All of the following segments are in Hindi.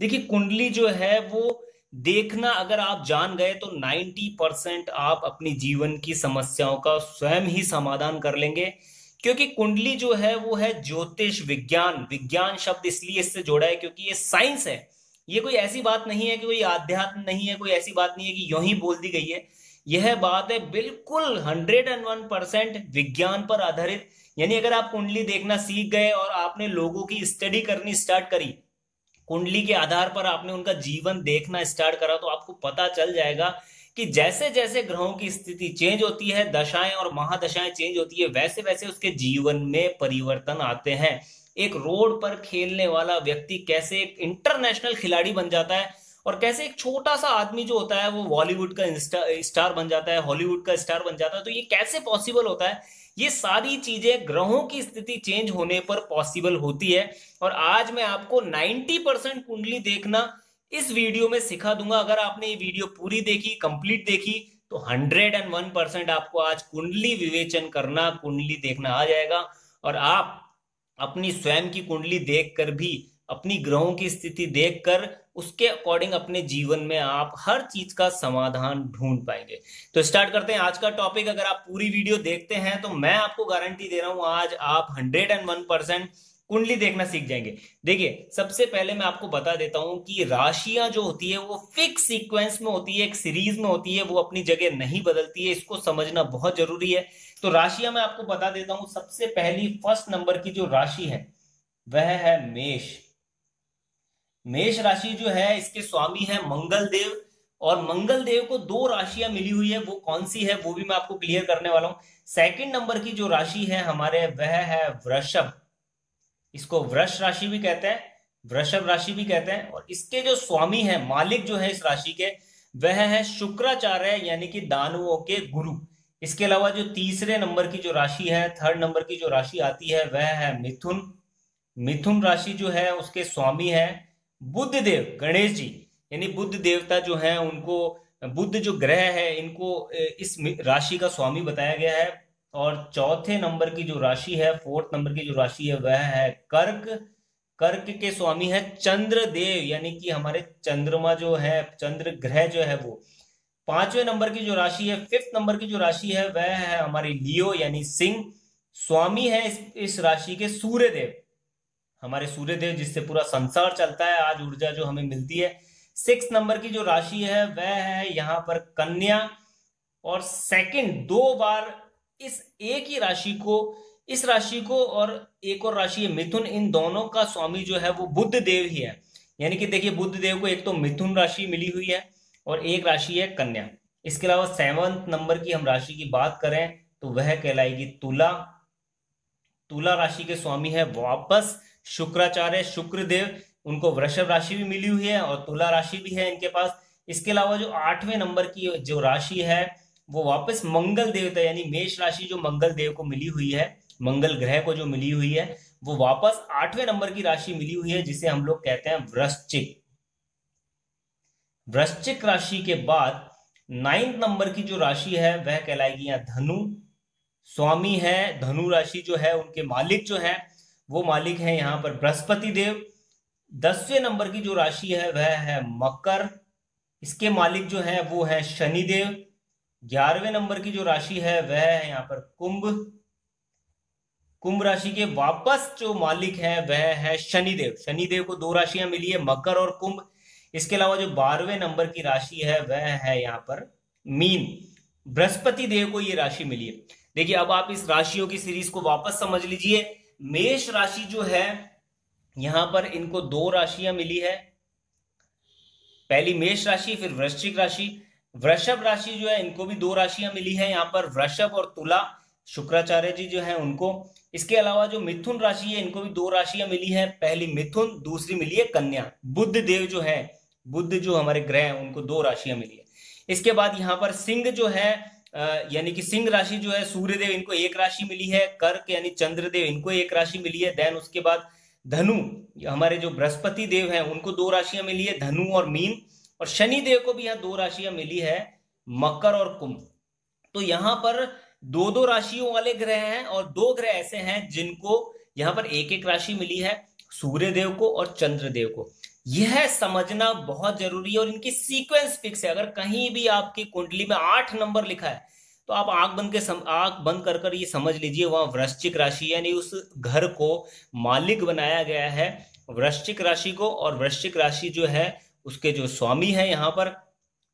देखिए कुंडली जो है वो देखना अगर आप जान गए तो 90% आप अपनी जीवन की समस्याओं का स्वयं ही समाधान कर लेंगे। क्योंकि कुंडली जो है वो है ज्योतिष विज्ञान। विज्ञान शब्द इसलिए इससे जोड़ा है क्योंकि ये साइंस है। ये कोई ऐसी बात नहीं है कि कोई आध्यात्म नहीं है, कोई ऐसी बात नहीं है कि यूं ही बोल दी गई है। यह बात है बिल्कुल 101% विज्ञान पर आधारित। यानी अगर आप कुंडली देखना सीख गए और आपने लोगों की स्टडी करनी स्टार्ट करी, कुंडली के आधार पर आपने उनका जीवन देखना स्टार्ट करा, तो आपको पता चल जाएगा कि जैसे जैसे ग्रहों की स्थिति चेंज होती है, दशाएं और महादशाएं चेंज होती है, वैसे वैसे उसके जीवन में परिवर्तन आते हैं। एक रोड पर खेलने वाला व्यक्ति कैसे एक इंटरनेशनल खिलाड़ी बन जाता है, और कैसे एक छोटा सा आदमी जो होता है वो बॉलीवुड का स्टार बन जाता है, हॉलीवुड का स्टार बन जाता है। तो ये कैसे पॉसिबल होता है? ये सारी चीजें ग्रहों की स्थिति चेंज होने पर पॉसिबल होती है। और आज मैं आपको 90% कुंडली देखना इस वीडियो में सिखा दूंगा। अगर आपने ये वीडियो पूरी देखी, कंप्लीट देखी, तो 101% आपको आज कुंडली विवेचन करना, कुंडली देखना आ जाएगा। और आप अपनी स्वयं की कुंडली देखकर भी, अपनी ग्रहों की स्थिति देखकर उसके अकॉर्डिंग अपने जीवन में आप हर चीज का समाधान ढूंढ पाएंगे। तो स्टार्ट करते हैं आज का टॉपिक। अगर आप पूरी वीडियो देखते हैं तो मैं आपको गारंटी दे रहा हूं आज आप 101% कुंडली देखना सीख जाएंगे। देखिए सबसे पहले मैं आपको बता देता हूं कि राशियां जो होती है वो फिक्स सीक्वेंस में होती है, एक सीरीज में होती है, वो अपनी जगह नहीं बदलती है। इसको समझना बहुत जरूरी है। तो राशियां मैं आपको बता देता हूं। सबसे पहली फर्स्ट नंबर की जो राशि है वह है मेष। मेष राशि जो है इसके स्वामी है मंगल देव। और मंगल देव को दो राशियां मिली हुई है, वो कौन सी है वो भी मैं आपको क्लियर करने वाला हूं। सेकंड नंबर की जो राशि है हमारे वह है वृषभ। इसको वृष राशि भी कहते हैं, वृषभ राशि भी कहते हैं। और इसके जो स्वामी है, मालिक जो है इस राशि के, वह है शुक्राचार्य, यानी कि दानवों के गुरु। इसके अलावा जो तीसरे नंबर की जो राशि है, थर्ड नंबर की जो राशि आती है वह है मिथुन। मिथुन राशि जो है उसके स्वामी है बुध देव, गणेश जी। यानी बुध देवता जो है उनको, बुध जो ग्रह है इनको इस राशि का स्वामी बताया गया है। और चौथे नंबर की जो राशि है, फोर्थ नंबर की जो राशि है वह है कर्क। कर्क के स्वामी है चंद्र देव, यानी कि हमारे चंद्रमा जो है, चंद्र ग्रह जो है वो। पांचवें नंबर की जो राशि है, फिफ्थ नंबर की जो राशि है वह है हमारी लियो, यानी सिंह। स्वामी है इस राशि के सूर्य देव, हमारे सूर्य देव जिससे पूरा संसार चलता है, आज ऊर्जा जो हमें मिलती है। सिक्स नंबर की जो राशि है वह है यहाँ पर कन्या। और सेकंड दो बार इस एक ही राशि को, इस राशि को और एक और राशि है मिथुन, इन दोनों का स्वामी जो है वो बुध देव ही है। यानी कि देखिए बुध देव को एक तो मिथुन राशि मिली हुई है और एक राशि है कन्या। इसके अलावा सेवंथ नंबर की हम राशि की बात करें तो वह कहलाएगी तुला। तुला राशि के स्वामी है वापस शुक्राचार्य, शुक्रदेव। उनको वृषभ राशि भी मिली हुई है और तुला राशि भी है इनके पास। इसके अलावा जो आठवें नंबर की जो राशि है वो वापस मंगल देवता, यानी मेष राशि जो मंगल देव को मिली हुई है, मंगल ग्रह को जो मिली हुई है, वो वापस आठवें नंबर की राशि मिली हुई है जिसे हम लोग कहते हैं वृश्चिक। वृश्चिक राशि के बाद नाइन्थ नंबर की जो राशि है वह कहलाएगी यहाँ धनु। स्वामी है धनु राशि जो है, उनके मालिक जो है वो मालिक है यहाँ पर बृहस्पति देव। 10वें नंबर की जो राशि है वह है मकर। इसके मालिक जो है वो है शनिदेव। 11वें नंबर की जो राशि है वह है यहाँ पर कुंभ। कुंभ राशि के वापस जो मालिक है वह है शनिदेव। शनिदेव को दो राशियां मिली है, मकर और कुंभ। इसके अलावा जो 12वें नंबर की राशि है वह है यहाँ पर मीन। बृहस्पति देव को ये राशि मिली है। देखिए अब आप इस राशियों की सीरीज को वापस समझ लीजिए। मेष राशि जो है यहां पर इनको दो राशियां मिली है, पहली मेष राशि फिर वृश्चिक राशि। वृषभ राशि जो है इनको भी दो राशियां मिली है, यहाँ पर वृषभ और तुला, शुक्राचार्य जी जो है उनको। इसके अलावा जो मिथुन राशि है इनको भी दो राशियां मिली है, पहली मिथुन, दूसरी मिली है कन्या। बुध देव जो है, बुध जो हमारे ग्रह हैं उनको दो राशियां मिली है। इसके बाद यहाँ पर सिंह जो है, यानी कि सिंह राशि जो है सूर्यदेव, इनको एक राशि मिली है। कर्क यानी चंद्रदेव, इनको एक राशि मिली है। देन उसके बाद धनु, हमारे जो बृहस्पति देव हैं उनको दो राशियां मिली है, धनु और मीन। और शनि देव को भी यहाँ दो राशियां मिली है, मकर और कुंभ। तो यहाँ पर दो दो राशियों वाले ग्रह हैं और दो ग्रह ऐसे हैं जिनको यहाँ पर एक एक राशि मिली है, सूर्य देव को और चंद्र देव को। यह समझना बहुत जरूरी है और इनकी सीक्वेंस फिक्स है। अगर कहीं भी आपकी कुंडली में 8 नंबर लिखा है तो आप आंख बंद कर कर ये समझ लीजिए वहां वृश्चिक राशि, यानी उस घर को मालिक बनाया गया है वृश्चिक राशि को। और वृश्चिक राशि जो है उसके जो स्वामी है यहाँ पर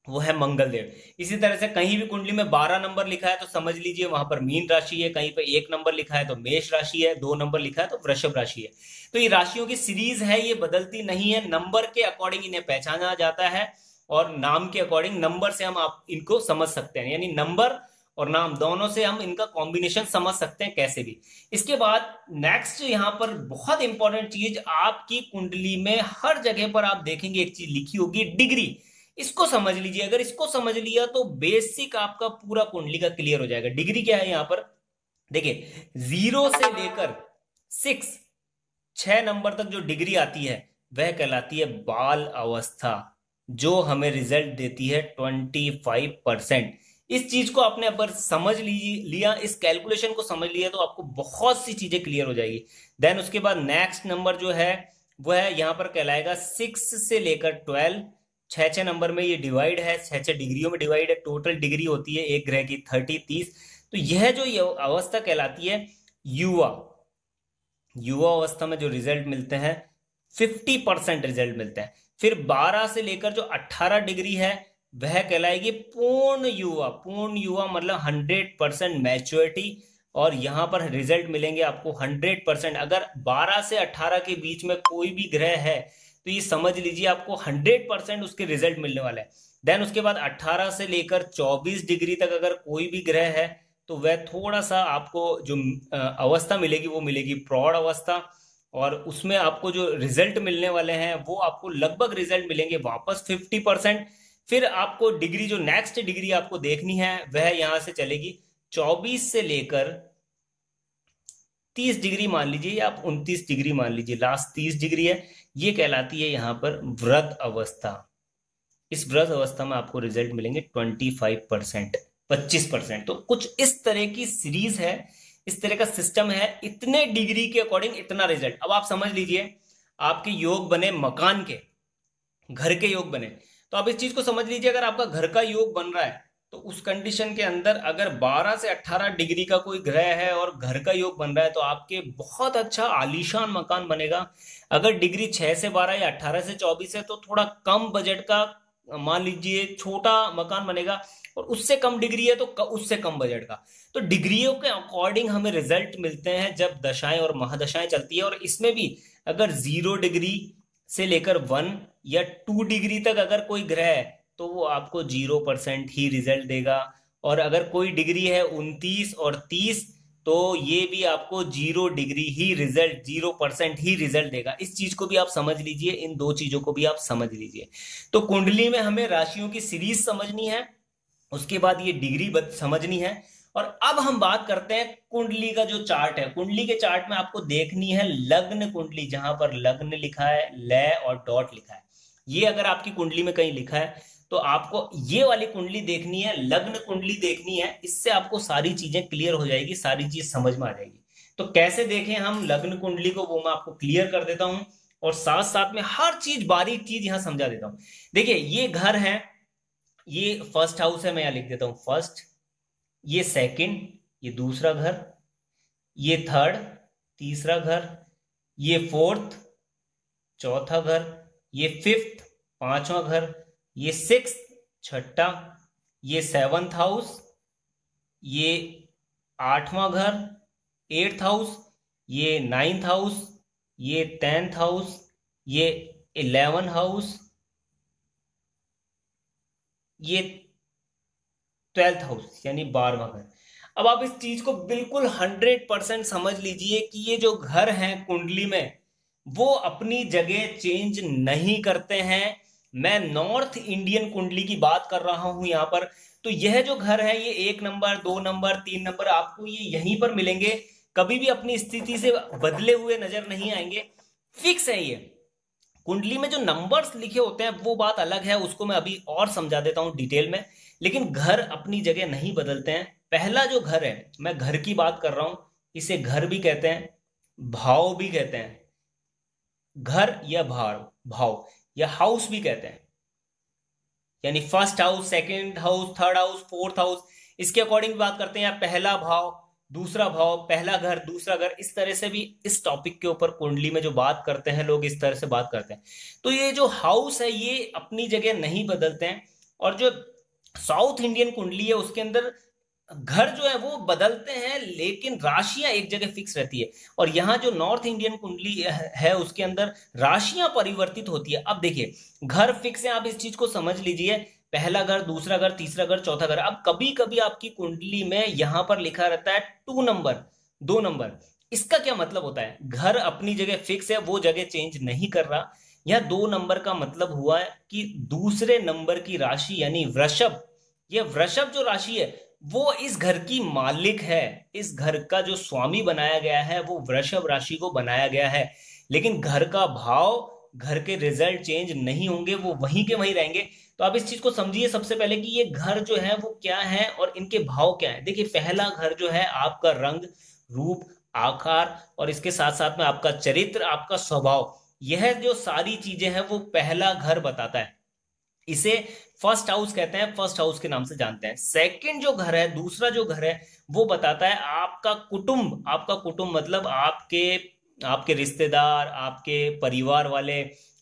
वो है मंगल देव। इसी तरह से कहीं भी कुंडली में 12 नंबर लिखा है तो समझ लीजिए वहां पर मीन राशि है, कहीं पे 1 नंबर लिखा है तो मेष राशि है, 2 नंबर लिखा है तो वृषभ राशि है। तो ये राशियों की सीरीज है, ये बदलती नहीं है, नंबर के अकॉर्डिंग इन्हें पहचाना जाता है और नाम के अकॉर्डिंग नंबर से हम आप इनको समझ सकते हैं, यानी नंबर और नाम दोनों से हम इनका कॉम्बिनेशन समझ सकते हैं कैसे भी। इसके बाद नेक्स्ट यहाँ पर बहुत इंपॉर्टेंट चीज, आपकी कुंडली में हर जगह पर आप देखेंगे एक चीज लिखी होगी, डिग्री। इसको समझ लीजिए, अगर इसको समझ लिया तो बेसिक आपका पूरा कुंडली का क्लियर हो जाएगा। डिग्री क्या है यहाँ पर देखिए, 0 से लेकर 6 नंबर तक जो डिग्री आती है वह कहलाती है बाल अवस्था, जो हमें रिजल्ट देती है 25%। इस चीज को आपने अगर समझ लिया, इस कैलकुलेशन को समझ लिया तो आपको बहुत सी चीजें क्लियर हो जाएगी। देन उसके बाद नेक्स्ट नंबर जो है वो है यहाँ पर कहलाएगा 6 से लेकर 12। 6 6 नंबर में ये डिवाइड है, 6 6 डिग्रियों में डिवाइड है। टोटल डिग्री होती है एक ग्रह की 30 30। तो यह जो ये अवस्था कहलाती है युवा। युवा अवस्था में जो रिजल्ट मिलते हैं 50% रिजल्ट मिलते हैं। फिर 12 से लेकर जो 18 डिग्री है वह कहलाएगी पूर्ण युवा। पूर्ण युवा मतलब 100% मैच्योरिटी, और यहां पर रिजल्ट मिलेंगे आपको 100%। अगर 12 से 18 के बीच में कोई भी ग्रह है तो ये समझ लीजिए आपको 100% उसके रिजल्ट मिलने वाला है। देन उसके बाद 18 से लेकर 24 डिग्री तक अगर कोई भी ग्रह है तो वह थोड़ा सा आपको जो अवस्था मिलेगी वो मिलेगी प्रौढ़ अवस्था, और उसमें आपको जो रिजल्ट मिलने वाले हैं वो आपको लगभग रिजल्ट मिलेंगे वापस 50%। फिर आपको डिग्री, जो नेक्स्ट डिग्री आपको देखनी है वह यहां से चलेगी 24 से लेकर 30 डिग्री मान लीजिए, या आप 29 डिग्री मान लीजिए, लास्ट 30 डिग्री है, ये कहलाती है यहाँ पर वृद्ध अवस्था। इस वृद्ध अवस्था में आपको रिजल्ट मिलेंगे 25%, 25%। तो कुछ इस तरह की सीरीज है, इस तरह का सिस्टम है, इतने डिग्री के अकॉर्डिंग इतना रिजल्ट। अब आप समझ लीजिए आपके योग बने मकान के, घर के योग बने, तो आप इस चीज को समझ लीजिए अगर आपका घर का योग बन रहा है तो उस कंडीशन के अंदर अगर 12 से 18 डिग्री का कोई ग्रह है और घर का योग बन रहा है तो आपके बहुत अच्छा आलीशान मकान बनेगा। अगर डिग्री 6 से 12 या 18 से 24 है तो थोड़ा कम बजट का मान लीजिए छोटा मकान बनेगा, और उससे कम डिग्री है तो उससे कम बजट का। तो डिग्रियों के अकॉर्डिंग हमें रिजल्ट मिलते हैं जब दशाएं और महादशाएं चलती है। और इसमें भी अगर 0 डिग्री से लेकर 1 या 2 डिग्री तक अगर कोई ग्रह है तो वो आपको 0% ही रिजल्ट देगा, और अगर कोई डिग्री है 29 और 30 तो ये भी आपको 0 डिग्री ही रिजल्ट, 0% ही रिजल्ट देगा। इस चीज को भी आप समझ लीजिए, इन दो चीजों को भी आप समझ लीजिए। तो कुंडली में हमें राशियों की सीरीज समझनी है, उसके बाद ये डिग्री समझनी है। और अब हम बात करते हैं कुंडली का जो चार्ट है। कुंडली के चार्ट में आपको देखनी है लग्न कुंडली, जहां पर लग्न लिखा है, लय और डॉट लिखा है। ये अगर आपकी कुंडली में कहीं लिखा है तो आपको ये वाली कुंडली देखनी है, लग्न कुंडली देखनी है। इससे आपको सारी चीजें क्लियर हो जाएगी, सारी चीज समझ में आ जाएगी। तो कैसे देखें हम लग्न कुंडली को, वो मैं आपको क्लियर कर देता हूं, और साथ साथ में हर चीज बारीक चीज यहां समझा देता हूं। देखिए ये घर है, ये फर्स्ट हाउस है, मैं यहां लिख देता हूं फर्स्ट, ये सेकंड, ये दूसरा घर, ये थर्ड, तीसरा घर, ये फोर्थ, चौथा घर, ये फिफ्थ, पांचवा घर, ये सिक्स, छठा, ये सेवंथ हाउस, ये 8वां घर, 8th हाउस, ये 9th हाउस, ये 10th हाउस, ये 11 हाउस, ये 12th हाउस यानी 12वां घर। अब आप इस चीज को बिल्कुल 100% समझ लीजिए कि ये जो घर हैं कुंडली में वो अपनी जगह चेंज नहीं करते हैं। मैं नॉर्थ इंडियन कुंडली की बात कर रहा हूं यहां पर। तो यह जो घर है ये 1 नंबर, 2 नंबर, 3 नंबर आपको ये यहीं पर मिलेंगे, कभी भी अपनी स्थिति से बदले हुए नजर नहीं आएंगे, फिक्स है ये। कुंडली में जो नंबर्स लिखे होते हैं वो बात अलग है, उसको मैं अभी और समझा देता हूं डिटेल में, लेकिन घर अपनी जगह नहीं बदलते हैं। पहला जो घर है, मैं घर की बात कर रहा हूं, इसे घर भी कहते हैं, भाव भी कहते हैं, घर या भाव भाव। या हाउस भी कहते हैं, यानी first house, second house, third house, fourth house, इसके अकॉर्डिंग बात करते हैं, या पहला भाव, दूसरा भाव, पहला घर, दूसरा घर, इस तरह से भी इस टॉपिक के ऊपर कुंडली में जो बात करते हैं लोग, इस तरह से बात करते हैं। तो ये जो हाउस है ये अपनी जगह नहीं बदलते हैं, और जो साउथ इंडियन कुंडली है उसके अंदर घर जो है वो बदलते हैं, लेकिन राशियां एक जगह फिक्स रहती है। और यहाँ जो नॉर्थ इंडियन कुंडली है उसके अंदर राशियां परिवर्तित होती है। अब देखिए, घर फिक्स है, आप इस चीज को समझ लीजिए, पहला घर, दूसरा घर, तीसरा घर, चौथा घर। अब कभी कभी आपकी कुंडली में यहां पर लिखा रहता है 2 नंबर, 2 नंबर। इसका क्या मतलब होता है? घर अपनी जगह फिक्स है, वो जगह चेंज नहीं कर रहा। यह 2 नंबर का मतलब हुआ है कि दूसरे नंबर की राशि यानी वृषभ, ये वृषभ जो राशि है वो इस घर की मालिक है, इस घर का जो स्वामी बनाया गया है वो वृषभ राशि को बनाया गया है। लेकिन घर का भाव, घर के रिजल्ट चेंज नहीं होंगे, वो वहीं के वहीं रहेंगे। तो आप इस चीज को समझिए सबसे पहले कि ये घर जो है वो क्या है और इनके भाव क्या है। देखिए, पहला घर जो है आपका रंग, रूप, आकार, और इसके साथ साथ में आपका चरित्र, आपका स्वभाव, यह जो सारी चीजें हैं वो पहला घर बताता है। इसे फर्स्ट हाउस कहते हैं, फर्स्ट हाउस के नाम से जानते हैं। सेकंड जो घर है, दूसरा जो घर है, वो बताता है आपका कुटुंब। आपका कुटुंब मतलब आपके आपके रिश्तेदार, आपके परिवार वाले,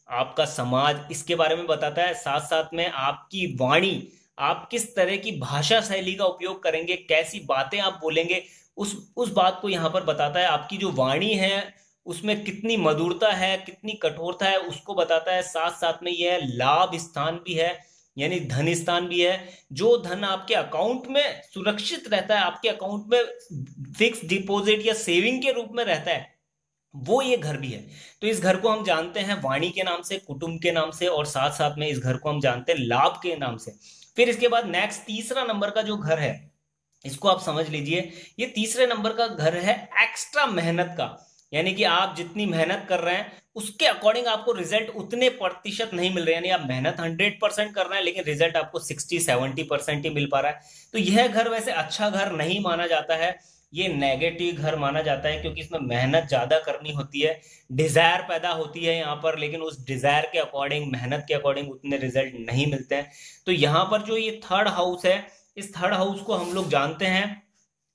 आपका समाज, इसके बारे में बताता है। साथ साथ में आपकी वाणी, आप किस तरह की भाषा शैली का उपयोग करेंगे, कैसी बातें आप बोलेंगे, उस बात को यहाँ पर बताता है। आपकी जो वाणी है उसमें कितनी मधुरता है, कितनी कठोरता है, उसको बताता है। साथ साथ में यह लाभ स्थान भी है, यानी धन स्थान भी है। जो धन आपके अकाउंट में सुरक्षित रहता है, आपके अकाउंट में फिक्स डिपॉजिट या सेविंग के रूप में रहता है, वो ये घर भी है। तो इस घर को हम जानते हैं वाणी के नाम से, कुटुंब के नाम से, और साथ साथ में इस घर को हम जानते हैं लाभ के नाम से। फिर इसके बाद नेक्स्ट तीसरा नंबर का जो घर है, इसको आप समझ लीजिए, ये तीसरे नंबर का घर है एक्स्ट्रा मेहनत का। यानी कि आप जितनी मेहनत कर रहे हैं उसके अकॉर्डिंग आपको रिजल्ट उतने प्रतिशत नहीं मिल रहे, यानी आप मेहनत 100% कर रहे हैं लेकिन रिजल्ट आपको 60-70% ही मिल पा रहा है। तो यह घर वैसे अच्छा घर नहीं माना जाता है, ये नेगेटिव घर माना जाता है, क्योंकि इसमें मेहनत ज्यादा करनी होती है, डिजायर पैदा होती है यहाँ पर, लेकिन उस डिजायर के अकॉर्डिंग, मेहनत के अकॉर्डिंग उतने रिजल्ट नहीं मिलते हैं। तो यहाँ पर जो ये थर्ड हाउस है, इस थर्ड हाउस को हम लोग जानते हैं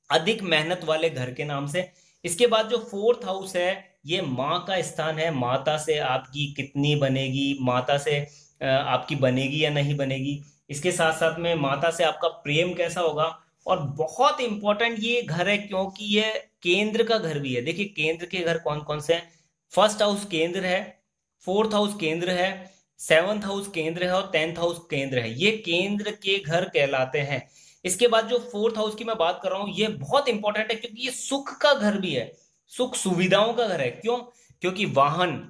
अधिक मेहनत वाले घर के नाम से। इसके बाद जो फोर्थ हाउस है, ये माँ का स्थान है। माता से आपकी कितनी बनेगी, माता से आपकी बनेगी या नहीं बनेगी, इसके साथ साथ में माता से आपका प्रेम कैसा होगा। और बहुत इंपॉर्टेंट ये घर है क्योंकि ये केंद्र का घर भी है। देखिए, केंद्र के घर कौन कौन से हैं? फर्स्ट हाउस केंद्र है, फोर्थ हाउस केंद्र है, सेवंथ हाउस केंद्र है, और 10th हाउस केंद्र है। ये केंद्र के घर कहलाते हैं। इसके बाद जो फोर्थ हाउस की मैं बात कर रहा हूं, ये बहुत इंपॉर्टेंट है क्योंकि ये सुख का घर भी है, सुख सुविधाओं का घर है। क्यों? क्योंकि वाहन,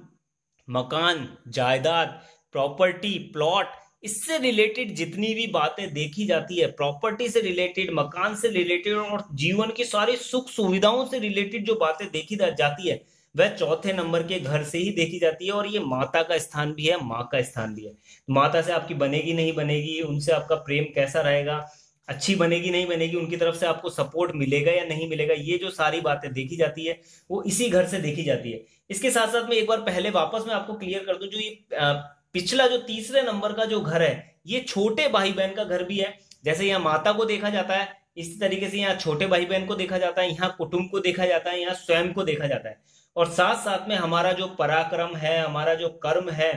मकान, जायदाद, प्रॉपर्टी, प्लॉट, इससे रिलेटेड जितनी भी बातें देखी जाती है, प्रॉपर्टी से रिलेटेड, मकान से रिलेटेड, और जीवन की सारी सुख सुविधाओं से रिलेटेड जो बातें देखी जाती है, वह चौथे नंबर के घर से ही देखी जाती है। और ये माता का स्थान भी है, माँ का स्थान भी है। माता से आपकी बनेगी नहीं बनेगी, उनसे आपका प्रेम कैसा रहेगा, अच्छी बनेगी नहीं बनेगी, उनकी तरफ से आपको सपोर्ट मिलेगा या नहीं मिलेगा, ये जो सारी बातें देखी जाती है वो इसी घर से देखी जाती है। इसके साथ साथ में एक बार पहले वापस मैं आपको क्लियर कर दूं, जो ये पिछला जो तीसरे नंबर का जो घर है, ये छोटे भाई बहन का घर भी है। जैसे यहाँ माता को देखा जाता है, इसी तरीके से यहाँ छोटे भाई बहन को देखा जाता है, यहाँ कुटुंब को देखा जाता है, यहाँ स्वयं को देखा जाता है। और साथ साथ में हमारा जो पराक्रम है, हमारा जो कर्म है,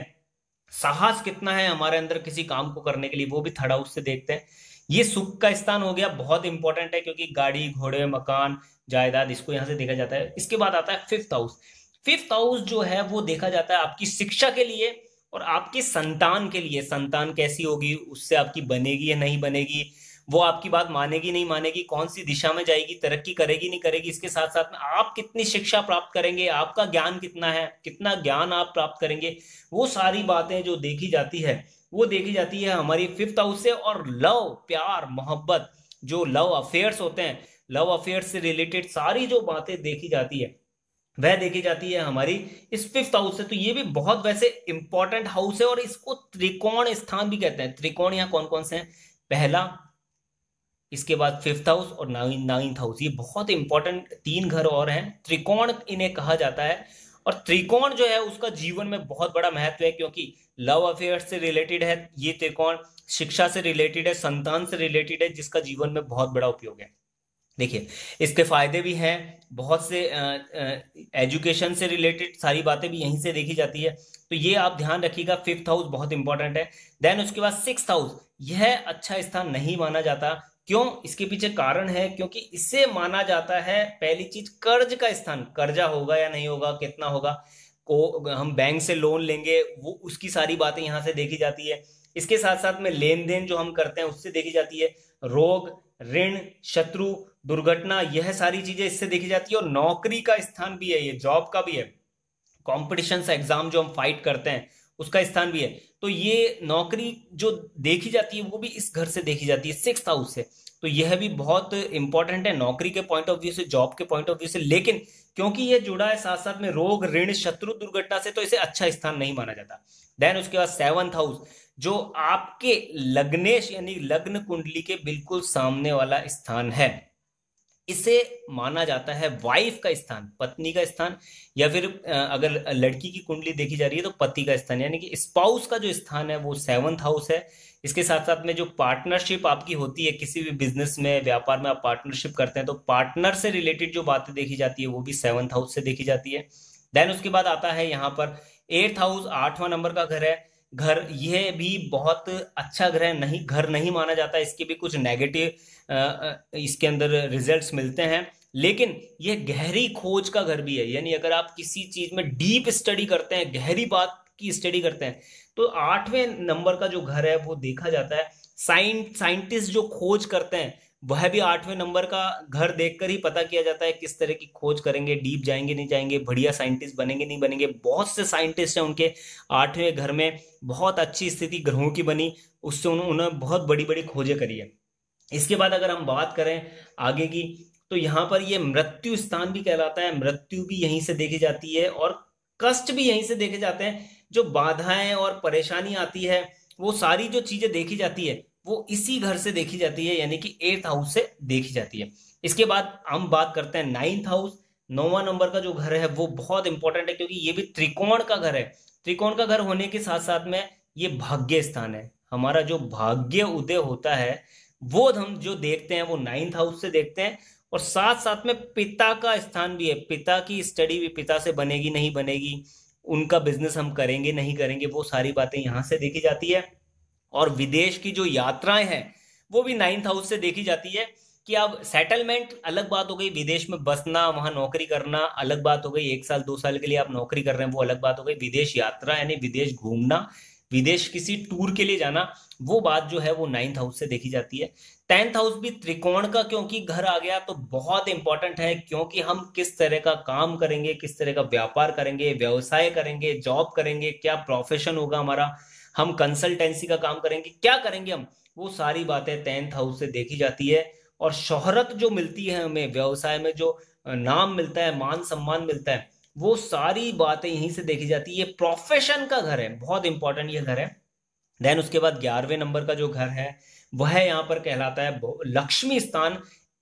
साहस कितना है हमारे अंदर किसी काम को करने के लिए, वो भी थर्ड हाउस से देखते हैं। ये सुख का स्थान हो गया, बहुत इंपॉर्टेंट है क्योंकि गाड़ी, घोड़े, मकान, जायदाद, इसको यहां से देखा जाता है। इसके बाद आता है फिफ्थ हाउस। फिफ्थ हाउस जो है वो देखा जाता है आपकी शिक्षा के लिए और आपके संतान के लिए। संतान कैसी होगी, उससे आपकी बनेगी या नहीं बनेगी, वो आपकी बात मानेगी नहीं मानेगी, कौन सी दिशा में जाएगी, तरक्की करेगी नहीं करेगी। इसके साथ साथ में आप कितनी शिक्षा प्राप्त करेंगे, आपका ज्ञान कितना है, कितना ज्ञान आप प्राप्त करेंगे, वो सारी बातें जो देखी जाती है वो देखी जाती है हमारी फिफ्थ हाउस से। और लव, प्यार, मोहब्बत, जो लव अफेयर्स होते हैं, लव अफेयर्स से रिलेटेड सारी जो बातें देखी जाती है वह देखी जाती है हमारी इस फिफ्थ हाउस से। तो ये भी बहुत वैसे इंपॉर्टेंट हाउस है और इसको त्रिकोण स्थान भी कहते हैं। त्रिकोण यहाँ कौन कौन से हैं? पहला, इसके बाद फिफ्थ हाउस और नाइन्थ हाउस, ये बहुत इंपॉर्टेंट 3 घर और हैं। त्रिकोण इन्हें कहा जाता है। और त्रिकोण जो है उसका जीवन में बहुत बड़ा महत्व है क्योंकि लव अफेयर से रिलेटेड है ये त्रिकोण, शिक्षा से रिलेटेड है, संतान से रिलेटेड है, जिसका जीवन में बहुत बड़ा उपयोग है। देखिए इसके फायदे भी हैं बहुत से, एजुकेशन से रिलेटेड सारी बातें भी यहीं से देखी जाती है, तो ये आप ध्यान रखिएगा। फिफ्थ हाउस बहुत इंपॉर्टेंट है। देन उसके बाद सिक्स्थ हाउस, यह अच्छा स्थान नहीं माना जाता। क्यों? इसके पीछे कारण है, क्योंकि इसे माना जाता है पहली चीज कर्ज का स्थान, कर्जा होगा या नहीं होगा, कितना होगा, को हम बैंक से लोन लेंगे, वो उसकी सारी बातें यहाँ से देखी जाती है। इसके साथ साथ में लेन देन जो हम करते हैं उससे देखी जाती है, रोग, ऋण, शत्रु, दुर्घटना, यह सारी चीजें इससे देखी जाती है। और नौकरी का स्थान भी है, ये जॉब का भी है, कॉम्पिटिशन एग्जाम जो हम फाइट करते हैं उसका स्थान भी है। तो ये नौकरी जो देखी जाती है वो भी इस घर से देखी जाती है, सिक्स्थ हाउस से। तो यह भी बहुत इंपॉर्टेंट है नौकरी के पॉइंट ऑफ व्यू से, जॉब के पॉइंट ऑफ व्यू से। लेकिन क्योंकि ये जुड़ा है साथ साथ में रोग, ऋण, शत्रु, दुर्घटना से, तो इसे अच्छा स्थान नहीं माना जाता। देन उसके बाद सेवंथ हाउस, जो आपके लग्नेश यानी लग्न कुंडली के बिल्कुल सामने वाला स्थान है, इसे माना जाता है वाइफ का स्थान, पत्नी का स्थान, या फिर अगर लड़की की कुंडली देखी जा रही है तो पति का स्थान, यानी कि स्पाउस का जो स्थान है वो सेवंथ हाउस है। इसके साथ साथ में जो पार्टनरशिप आपकी होती है, किसी भी बिजनेस में, व्यापार में आप पार्टनरशिप करते हैं, तो पार्टनर से रिलेटेड जो बातें देखी जाती है वो भी सेवंथ हाउस से देखी जाती है। देन उसके बाद आता है यहाँ पर एट्थ हाउस, 8वां नंबर का घर है। घर यह भी बहुत अच्छा ग्रह नहीं, घर नहीं माना जाता, इसके भी कुछ नेगेटिव इसके अंदर रिजल्ट्स मिलते हैं। लेकिन यह गहरी खोज का घर भी है, यानी अगर आप किसी चीज में डीप स्टडी करते हैं, गहरी बात की स्टडी करते हैं, तो 8वें नंबर का जो घर है वो देखा जाता है। साइंटिस्ट जो खोज करते हैं वह भी 8वें नंबर का घर देखकर ही पता किया जाता है किस तरह की खोज करेंगे, डीप जाएंगे नहीं जाएंगे, बढ़िया साइंटिस्ट बनेंगे नहीं बनेंगे। बहुत से साइंटिस्ट हैं उनके 8वें घर में, बहुत अच्छी स्थिति ग्रहों की बनी, उससे उन्होंने बहुत बड़ी बड़ी खोजें करी है। इसके बाद अगर हम बात करें आगे की, तो यहाँ पर ये मृत्यु स्थान भी कहलाता है, मृत्यु भी यहीं से देखी जाती है और कष्ट भी यहीं से देखे जाते हैं। जो बाधाएं और परेशानी आती है, वो सारी जो चीजें देखी जाती है वो इसी घर से देखी जाती है, यानी कि एट्थ हाउस से देखी जाती है। इसके बाद हम बात करते हैं नाइन्थ हाउस, 9वां नंबर का जो घर है वो बहुत इंपॉर्टेंट है, क्योंकि ये भी त्रिकोण का घर है। त्रिकोण का घर होने के साथ साथ में ये भाग्य स्थान है, हमारा जो भाग्य उदय होता है वो हम जो देखते हैं वो नाइन्थ हाउस से देखते हैं। और साथ साथ में पिता का स्थान भी है, पिता की स्टडी भी, पिता से बनेगी नहीं बनेगी, उनका बिजनेस हम करेंगे नहीं करेंगे, वो सारी बातें यहाँ से देखी जाती है। और विदेश की जो यात्राएं हैं वो भी नाइन्थ हाउस से देखी जाती है। कि अब सेटलमेंट अलग बात हो गई, विदेश में बसना, वहां नौकरी करना अलग बात हो गई, 1 साल 2 साल के लिए आप नौकरी कर रहे हैं वो अलग बात हो गई। विदेश यात्रा यानी विदेश घूमना, विदेश किसी टूर के लिए जाना, वो बात जो है वो नाइन्थ हाउस से देखी जाती है। 10th हाउस भी त्रिकोण का क्योंकि घर आ गया तो बहुत इंपॉर्टेंट है, क्योंकि हम किस तरह का काम करेंगे, किस तरह का व्यापार करेंगे, व्यवसाय करेंगे, जॉब करेंगे, क्या प्रोफेशन होगा हमारा, हम कंसल्टेंसी का काम करेंगे, क्या करेंगे हम, वो सारी बातें 10th हाउस से देखी जाती है। और शोहरत जो मिलती है हमें, व्यवसाय में जो नाम मिलता है, मान सम्मान मिलता है, वो सारी बातें यहीं से देखी जाती है। ये प्रोफेशन का घर है, बहुत इंपॉर्टेंट ये घर है। देन उसके बाद 11वें नंबर का जो घर है वह यहाँ पर कहलाता है लक्ष्मी स्थान।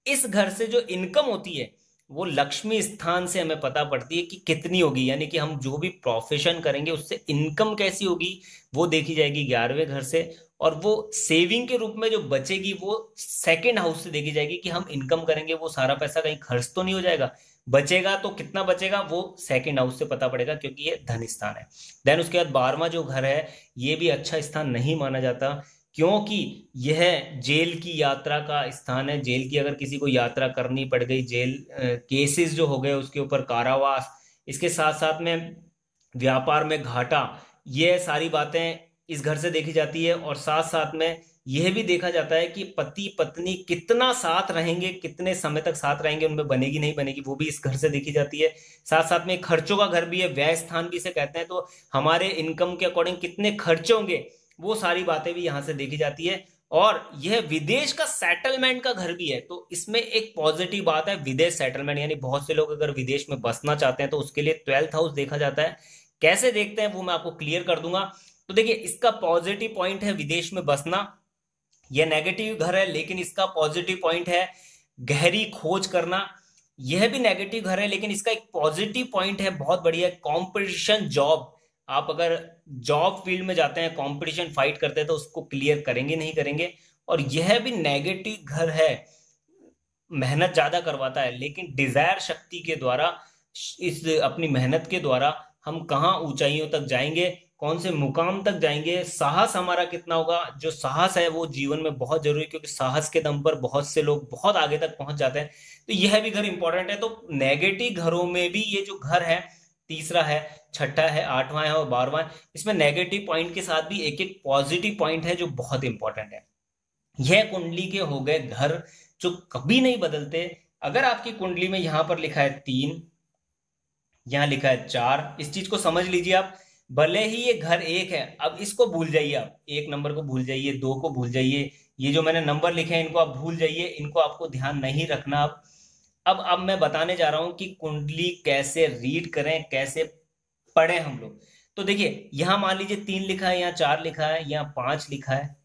इस घर से जो इनकम होती है वो लक्ष्मी स्थान से हमें पता पड़ती है कि कितनी होगी, यानी कि हम जो भी प्रोफेशन करेंगे उससे इनकम कैसी होगी वो देखी जाएगी 11वें घर से। और वो सेविंग के रूप में जो बचेगी वो सेकंड हाउस से देखी जाएगी, कि हम इनकम करेंगे वो सारा पैसा कहीं खर्च तो नहीं हो जाएगा, बचेगा तो कितना बचेगा वो सेकंड हाउस से पता पड़ेगा, क्योंकि ये धन स्थान है। देन उसके बाद 12वां जो घर है ये भी अच्छा स्थान नहीं माना जाता, क्योंकि यह जेल की यात्रा का स्थान है। जेल की अगर किसी को यात्रा करनी पड़ गई, जेल केसेस जो हो गए उसके ऊपर कारावास, इसके साथ साथ में व्यापार में घाटा, ये सारी बातें इस घर से देखी जाती है। और साथ साथ में यह भी देखा जाता है कि पति पत्नी कितना साथ रहेंगे, कितने समय तक साथ रहेंगे, उनमें बनेगी नहीं बनेगी, वो भी इस घर से देखी जाती है। साथ साथ में खर्चों का घर भी है, व्यय स्थान भी इसे कहते हैं, तो हमारे इनकम के अकॉर्डिंग कितने खर्चे होंगे वो सारी बातें भी यहाँ से देखी जाती है। और यह विदेश का सेटलमेंट का घर भी है, तो इसमें एक पॉजिटिव बात है, विदेश सेटलमेंट, यानी बहुत से लोग अगर विदेश में बसना चाहते हैं तो उसके लिए 12th हाउस देखा जाता है। कैसे देखते हैं वो मैं आपको क्लियर कर दूंगा। तो देखिए इसका पॉजिटिव पॉइंट है विदेश में बसना, यह नेगेटिव घर है, लेकिन इसका पॉजिटिव पॉइंट है गहरी खोज करना। यह भी नेगेटिव घर है, लेकिन इसका एक पॉजिटिव पॉइंट है बहुत बढ़िया, कॉम्पिटिशन जॉब, आप अगर जॉब फील्ड में जाते हैं, कंपटीशन फाइट करते हैं, तो उसको क्लियर करेंगे नहीं करेंगे। और यह भी नेगेटिव घर है, मेहनत ज्यादा करवाता है, लेकिन डिजायर शक्ति के द्वारा, इस अपनी मेहनत के द्वारा हम कहाँ ऊंचाइयों तक जाएंगे, कौन से मुकाम तक जाएंगे, साहस हमारा कितना होगा। जो साहस है वो जीवन में बहुत जरूरी है, क्योंकि साहस के दम पर बहुत से लोग बहुत आगे तक पहुंच जाते हैं। तो यह भी घर इंपॉर्टेंट है। तो नेगेटिव घरों में भी ये जो घर है, तीसरा है, छठा है, आठवां है और 12वां है, इसमें नेगेटिव पॉइंट के साथ भी एक एक पॉजिटिव पॉइंट है जो बहुत इंपॉर्टेंट है। यह कुंडली के हो गए घर जो कभी नहीं बदलते। अगर आपकी कुंडली में यहां पर लिखा है 3, यहां लिखा है 4, इस चीज को समझ लीजिए आप। भले ही ये घर एक है, अब इसको भूल जाइए आप, 1 नंबर को भूल जाइए, 2 को भूल जाइए, ये जो मैंने नंबर लिखे हैं इनको आप भूल जाइए, इनको आपको ध्यान नहीं रखना। अब मैं बताने जा रहा हूं कि कुंडली कैसे रीड करें, कैसे पढ़ें हम लोग। तो देखिए, यहां मान लीजिए 3 लिखा है, यहाँ 4 लिखा है, यहाँ 5 लिखा है,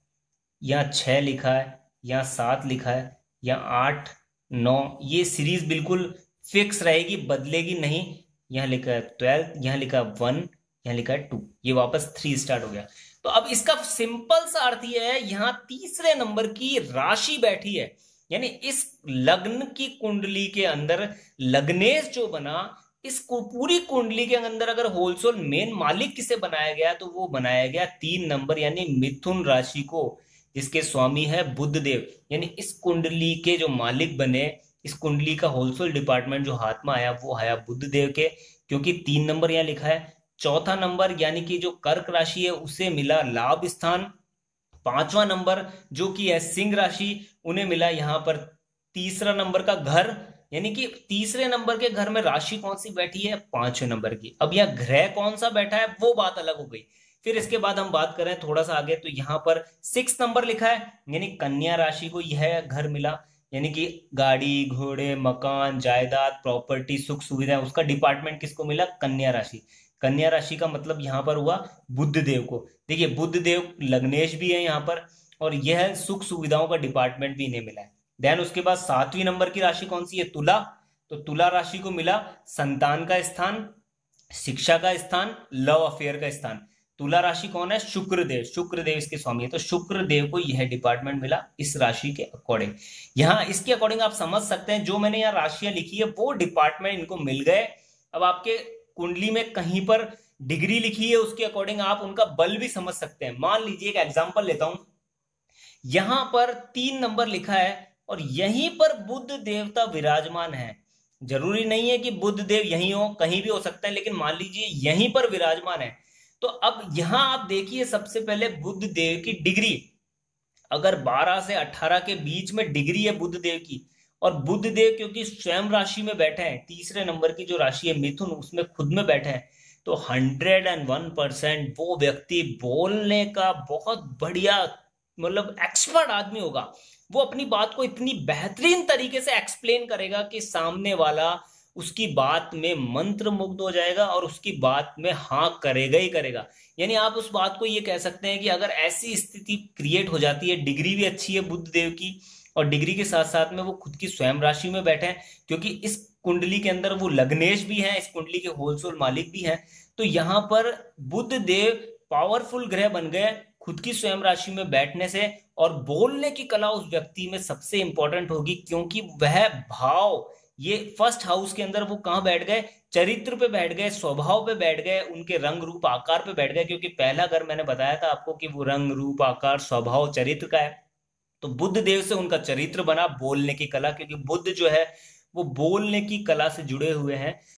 यहाँ 6 लिखा है, यहाँ 7 लिखा है, यहाँ 8, 9, ये सीरीज बिल्कुल फिक्स रहेगी, बदलेगी नहीं। यहाँ लिखा है 12, यहाँ लिखा है 1, यहाँ लिखा है 2, ये वापस 3 स्टार्ट हो गया। तो अब इसका सिंपल सा अर्थ ये है, यहाँ तीसरे नंबर की राशि बैठी है, यानी इस लग्न की कुंडली के अंदर लग्नेश जो बना, इस पूरी कुंडली के अंदर अगर होलसेल मेन मालिक किसे बनाया गया, तो वो बनाया गया 3 नंबर यानी मिथुन राशि को, जिसके स्वामी है बुध देव। यानी इस कुंडली के जो मालिक बने, इस कुंडली का होलसेल डिपार्टमेंट जो हाथ में आया वो आया बुध देव के, क्योंकि 3 नंबर यहाँ लिखा है। चौथा नंबर यानी कि जो कर्क राशि है उसे मिला लाभ स्थान। 5वां नंबर जो कि है सिंह राशि, उन्हें मिला यहाँ पर तीसरा नंबर का घर, यानी कि तीसरे नंबर के घर में राशि कौन सी बैठी है, 5वें नंबर की। अब यह ग्रह कौन सा बैठा है वो बात अलग हो गई। फिर इसके बाद हम बात करें थोड़ा सा आगे, तो यहाँ पर 6 नंबर लिखा है, यानी कन्या राशि को यह घर मिला, यानी कि गाड़ी घोड़े मकान जायदाद प्रॉपर्टी सुख सुविधा, उसका डिपार्टमेंट किसको मिला, कन्या राशि। कन्या राशि का मतलब यहाँ पर हुआ बुध देव को। देखिए बुध देव लग्नेश भी है यहाँ पर, और यह सुख सुविधाओं का डिपार्टमेंट भी इन्हें मिला है। देन उसके बाद 7वीं नंबर की राशि कौन सी है, तुला। तो तुला राशि को मिला संतान का स्थान, शिक्षा का स्थान, लव अफेयर का स्थान। तुला राशि कौन है, शुक्रदेव, शुक्रदेव इसके स्वामी है, तो शुक्रदेव को यह डिपार्टमेंट मिला इस राशि के अकॉर्डिंग। यहाँ इसके अकॉर्डिंग आप समझ सकते हैं, जो मैंने यहाँ राशियां लिखी है वो डिपार्टमेंट इनको मिल गए। अब आपके कुंडली में कहीं पर डिग्री लिखी है, उसके अकॉर्डिंग आप उनका बल भी समझ सकते हैं। मान लीजिए एक एग्जांपल लेता हूं, यहां पर 3 नंबर लिखा है और यहीं पर बुध देवता विराजमान है। जरूरी नहीं है कि बुध देव यहीं हो, कहीं भी हो सकता है, लेकिन मान लीजिए यहीं पर विराजमान है। तो अब यहां आप देखिए, सबसे पहले बुध देव की डिग्री, अगर 12 से 18 के बीच में डिग्री है बुध देव की, और बुध देव क्योंकि स्वयं राशि में बैठे हैं, तीसरे नंबर की जो राशि है मिथुन, उसमें खुद में बैठे हैं, तो 101% वो व्यक्ति बोलने का बहुत बढ़िया, मतलब एक्सपर्ट आदमी होगा। वो अपनी बात को इतनी बेहतरीन तरीके से एक्सप्लेन करेगा कि सामने वाला उसकी बात में मंत्र मुग्ध हो जाएगा और उसकी बात में हाँ करेगा ही करेगा। यानी आप उस बात को ये कह सकते हैं कि अगर ऐसी स्थिति क्रिएट हो जाती है, डिग्री भी अच्छी है बुध देव की, और डिग्री के साथ साथ में वो खुद की स्वयं राशि में बैठे हैं, क्योंकि इस कुंडली के अंदर वो लग्नेश भी हैं, इस कुंडली के होलसेल मालिक भी हैं। तो यहाँ पर बुध देव पावरफुल ग्रह बन गए खुद की स्वयं राशि में बैठने से। और बोलने की कला उस व्यक्ति में सबसे इंपॉर्टेंट होगी, क्योंकि वह भाव, ये फर्स्ट हाउस के अंदर वो कहाँ बैठ गए, चरित्र पे बैठ गए, स्वभाव पे बैठ गए, उनके रंग रूप आकार पे बैठ गए। क्योंकि पहला घर मैंने बताया था आपको कि वो रंग रूप आकार स्वभाव चरित्र का है। तो बुध देव से उनका चरित्र बना, बोलने की कला, क्योंकि बुध जो है वो बोलने की कला से जुड़े हुए हैं।